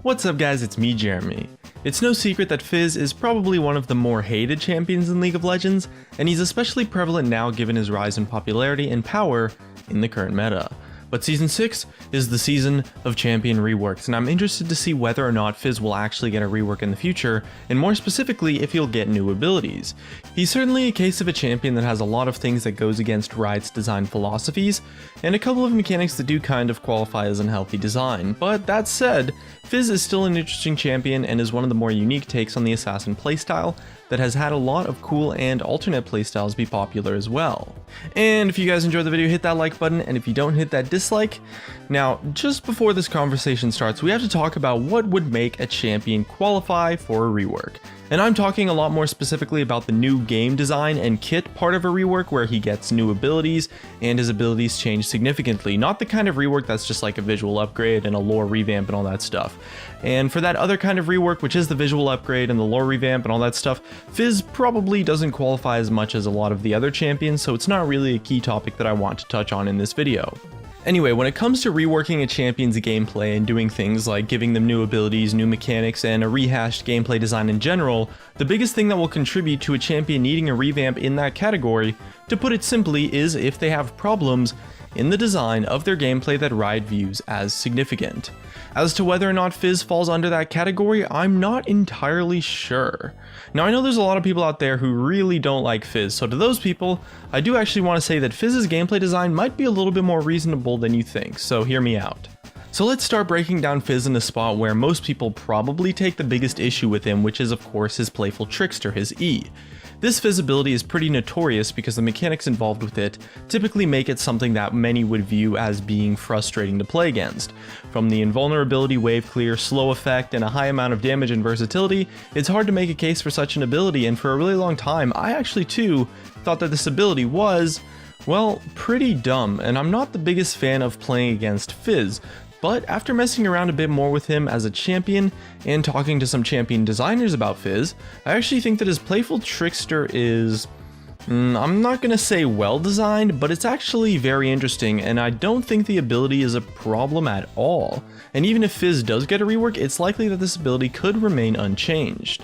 What's up guys, it's me Jeremy. It's no secret that FIZZ is probably one of the more hated champions in League of Legends, and he's especially prevalent now given his rise in popularity and power in the current meta. But Season 6 is the season of champion reworks, and I'm interested to see whether or not FIZZ will actually get a rework in the future, and more specifically if he'll get new abilities. He's certainly a case of a champion that has a lot of things that goes against Riot's design philosophies, and a couple of mechanics that do kind of qualify as unhealthy design. But that said, FIZZ is still an interesting champion and is one of the more unique takes on the assassin playstyle that has had a lot of cool and alternate playstyles be popular as well. And if you guys enjoyed the video, hit that like button, and if you don't, hit that dislike. Now, just before this conversation starts, we have to talk about what would make a champion qualify for a rework. And I'm talking a lot more specifically about the new game design and kit part of a rework where he gets new abilities and his abilities change significantly, not the kind of rework that's just like a visual upgrade and a lore revamp and all that stuff. And for that other kind of rework, which is the visual upgrade and the lore revamp and all that stuff, FIZZ probably doesn't qualify as much as a lot of the other champions, so it's not really a key topic that I want to touch on in this video. Anyway, when it comes to reworking a champion's gameplay and doing things like giving them new abilities, new mechanics, and a rehashed gameplay design in general, the biggest thing that will contribute to a champion needing a revamp in that category, to put it simply, is if they have problems in the design of their gameplay that Riot views as significant. As to whether or not FIZZ falls under that category, I'm not entirely sure. Now, I know there's a lot of people out there who really don't like FIZZ, so to those people, I do actually want to say that FIZZ's gameplay design might be a little bit more reasonable than you think, so hear me out. So let's start breaking down FIZZ in a spot where most people probably take the biggest issue with him, which is of course his Playful Trickster, his E. This FIZZ ability is pretty notorious because the mechanics involved with it typically make it something that many would view as being frustrating to play against. From the invulnerability, wave clear, slow effect, and a high amount of damage and versatility, it's hard to make a case for such an ability, and for a really long time, I actually too thought that this ability was, well, pretty dumb, and I'm not the biggest fan of playing against FIZZ. But after messing around a bit more with him as a champion and talking to some champion designers about FIZZ, I actually think that his Playful Trickster is, I'm not gonna say well designed, but it's actually very interesting, and I don't think the ability is a problem at all. And even if FIZZ does get a rework, it's likely that this ability could remain unchanged.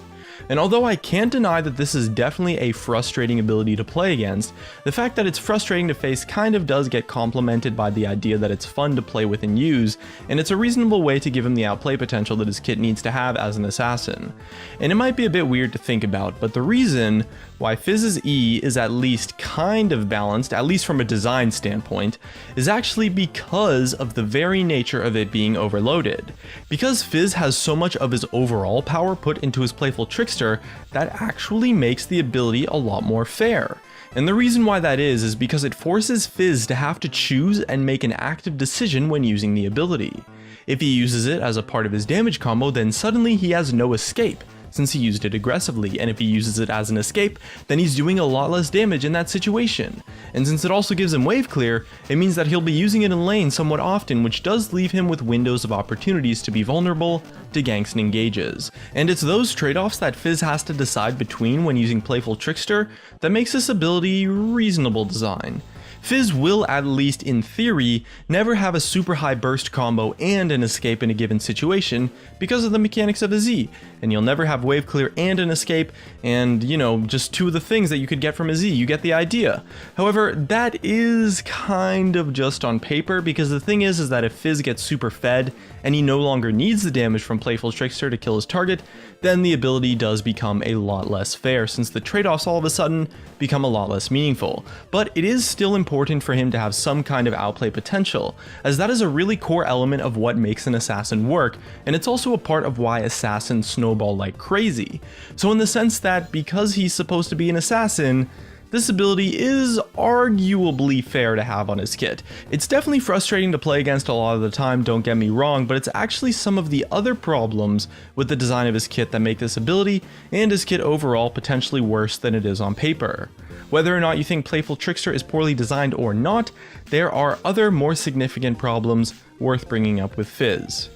And although I can't deny that this is definitely a frustrating ability to play against, the fact that it's frustrating to face kind of does get complemented by the idea that it's fun to play with and use, and it's a reasonable way to give him the outplay potential that his kit needs to have as an assassin. And it might be a bit weird to think about, but the reason why FIZZ's E is at least kind of balanced, at least from a design standpoint, is actually because of the very nature of it being overloaded. Because FIZZ has so much of his overall power put into his Playful Trickster, that actually makes the ability a lot more fair. And the reason why that is because it forces FIZZ to have to choose and make an active decision when using the ability. If he uses it as a part of his damage combo, then suddenly he has no escape, since he used it aggressively, and if he uses it as an escape, then he's doing a lot less damage in that situation. And since it also gives him wave clear, it means that he'll be using it in lane somewhat often, which does leave him with windows of opportunities to be vulnerable to ganks and engages. And it's those trade-offs that FIZZ has to decide between when using Playful Trickster that makes this ability reasonable design. FIZZ will, at least in theory, never have a super high burst combo and an escape in a given situation because of the mechanics of his E, and you'll never have wave clear and an escape, and you know, just two of the things that you could get from his E, you get the idea. However, that is kind of just on paper, because the thing is that if FIZZ gets super fed and he no longer needs the damage from Playful Trickster to kill his target, then the ability does become a lot less fair, since the trade-offs all of a sudden become a lot less meaningful. But it is still important for him to have some kind of outplay potential, as that is a really core element of what makes an assassin work, and it's also a part of why assassins snowball like crazy. So in the sense that because he's supposed to be an assassin, this ability is arguably fair to have on his kit. It's definitely frustrating to play against a lot of the time, don't get me wrong, but it's actually some of the other problems with the design of his kit that make this ability and his kit overall potentially worse than it is on paper. Whether or not you think Playful Trickster is poorly designed or not, there are other more significant problems worth bringing up with FIZZ.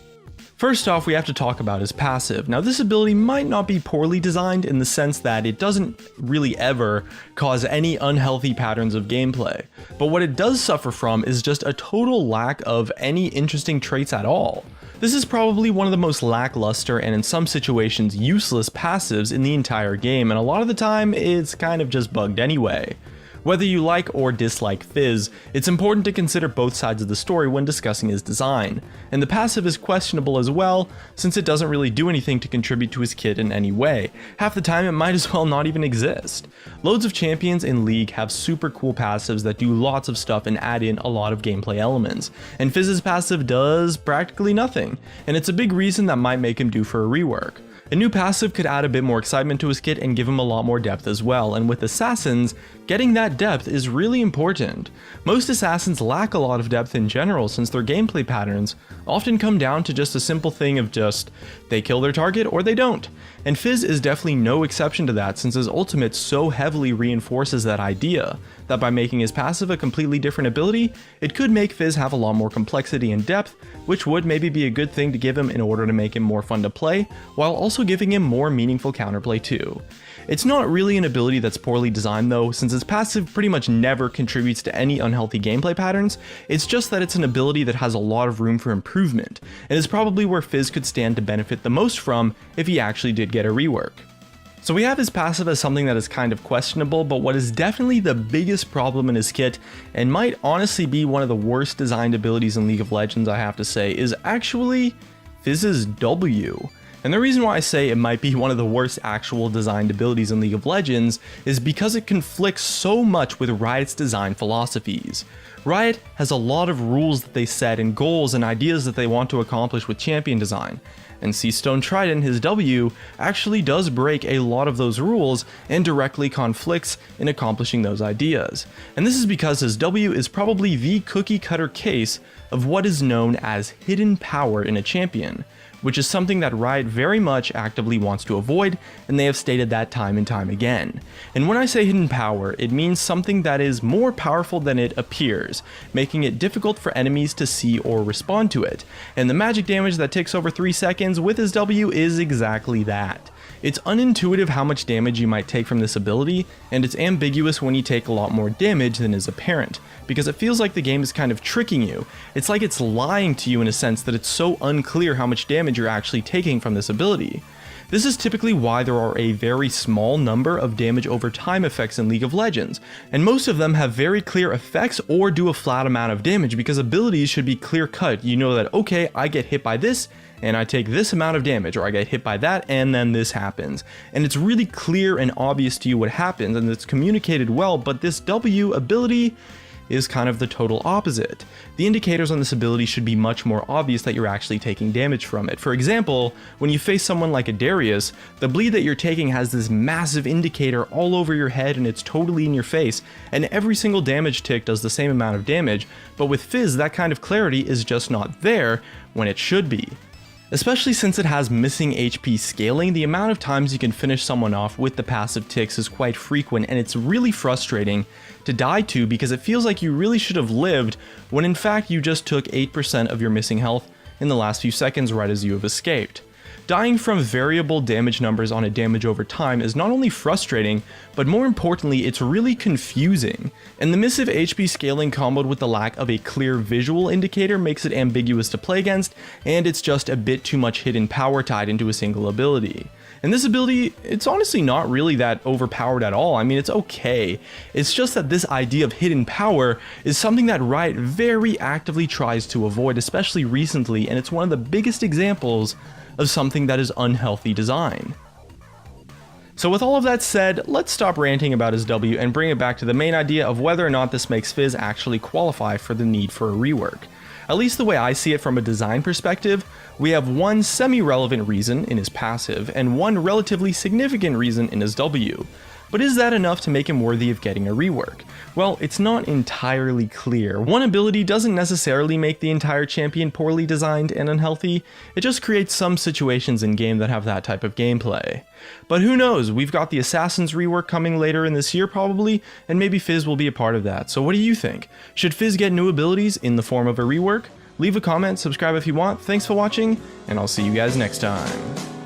First off, we have to talk about his passive. Now, this ability might not be poorly designed in the sense that it doesn't really ever cause any unhealthy patterns of gameplay, but what it does suffer from is just a total lack of any interesting traits at all. This is probably one of the most lackluster and in some situations useless passives in the entire game, and a lot of the time it's kind of just bugged anyway. Whether you like or dislike FIZZ, it's important to consider both sides of the story when discussing his design, and the passive is questionable as well, since it doesn't really do anything to contribute to his kit in any way. Half the time it might as well not even exist. Loads of champions in League have super cool passives that do lots of stuff and add in a lot of gameplay elements, and FIZZ's passive does practically nothing, and it's a big reason that might make him due for a rework. A new passive could add a bit more excitement to his kit and give him a lot more depth as well, and with assassins, getting that depth is really important. Most assassins lack a lot of depth in general since their gameplay patterns often come down to just a simple thing of just, they kill their target or they don't. And FIZZ is definitely no exception to that since his ultimate so heavily reinforces that idea, that by making his passive a completely different ability, it could make FIZZ have a lot more complexity and depth, which would maybe be a good thing to give him in order to make him more fun to play, while also giving him more meaningful counterplay too. It's not really an ability that's poorly designed though, since its passive pretty much never contributes to any unhealthy gameplay patterns, it's just that it's an ability that has a lot of room for improvement, and is probably where FIZZ could stand to benefit the most from if he actually did get a rework. So we have his passive as something that is kind of questionable, but what is definitely the biggest problem in his kit, and might honestly be one of the worst designed abilities in League of Legends I have to say, is actually FIZZ's W. And the reason why I say it might be one of the worst actual designed abilities in League of Legends is because it conflicts so much with Riot's design philosophies. Riot has a lot of rules that they set and goals and ideas that they want to accomplish with champion design, and Seastone Trident, his W, actually does break a lot of those rules and directly conflicts in accomplishing those ideas. And this is because his W is probably the cookie cutter case of what is known as hidden power in a champion, which is something that Riot very much actively wants to avoid, and they have stated that time and time again. And when I say hidden power, it means something that is more powerful than it appears, making it difficult for enemies to see or respond to it. And the magic damage that takes over 3 seconds with his W is exactly that. It's unintuitive how much damage you might take from this ability, and it's ambiguous when you take a lot more damage than is apparent, because it feels like the game is kind of tricking you. It's like it's lying to you in a sense that it's so unclear how much damage you're actually taking from this ability. This is typically why there are a very small number of damage over time effects in League of Legends, and most of them have very clear effects or do a flat amount of damage because abilities should be clear cut. You know that, okay, I get hit by this, and I take this amount of damage, or I get hit by that and then this happens. And it's really clear and obvious to you what happens, and it's communicated well, but this W ability is kind of the total opposite. The indicators on this ability should be much more obvious that you're actually taking damage from it. For example, when you face someone like a Darius, the bleed that you're taking has this massive indicator all over your head and it's totally in your face, and every single damage tick does the same amount of damage, but with FIZZ that kind of clarity is just not there when it should be. Especially since it has missing HP scaling, the amount of times you can finish someone off with the passive ticks is quite frequent, and it's really frustrating to die to because it feels like you really should have lived when in fact you just took 8% of your missing health in the last few seconds right as you have escaped. Dying from variable damage numbers on a damage over time is not only frustrating, but more importantly, it's really confusing. And the missive HP scaling comboed with the lack of a clear visual indicator makes it ambiguous to play against, and it's just a bit too much hidden power tied into a single ability. And this ability, it's honestly not really that overpowered at all. I mean, it's okay. It's just that this idea of hidden power is something that Riot very actively tries to avoid, especially recently, and it's one of the biggest examples of something that is unhealthy design. So with all of that said, let's stop ranting about his W and bring it back to the main idea of whether or not this makes FIZZ actually qualify for the need for a rework. At least the way I see it from a design perspective, we have one semi-relevant reason in his passive and one relatively significant reason in his W. But is that enough to make him worthy of getting a rework? Well, it's not entirely clear. One ability doesn't necessarily make the entire champion poorly designed and unhealthy, it just creates some situations in game that have that type of gameplay. But who knows, we've got the Assassin's rework coming later in this year probably, and maybe FIZZ will be a part of that. So what do you think? Should FIZZ get new abilities in the form of a rework? Leave a comment, subscribe if you want, thanks for watching, and I'll see you guys next time.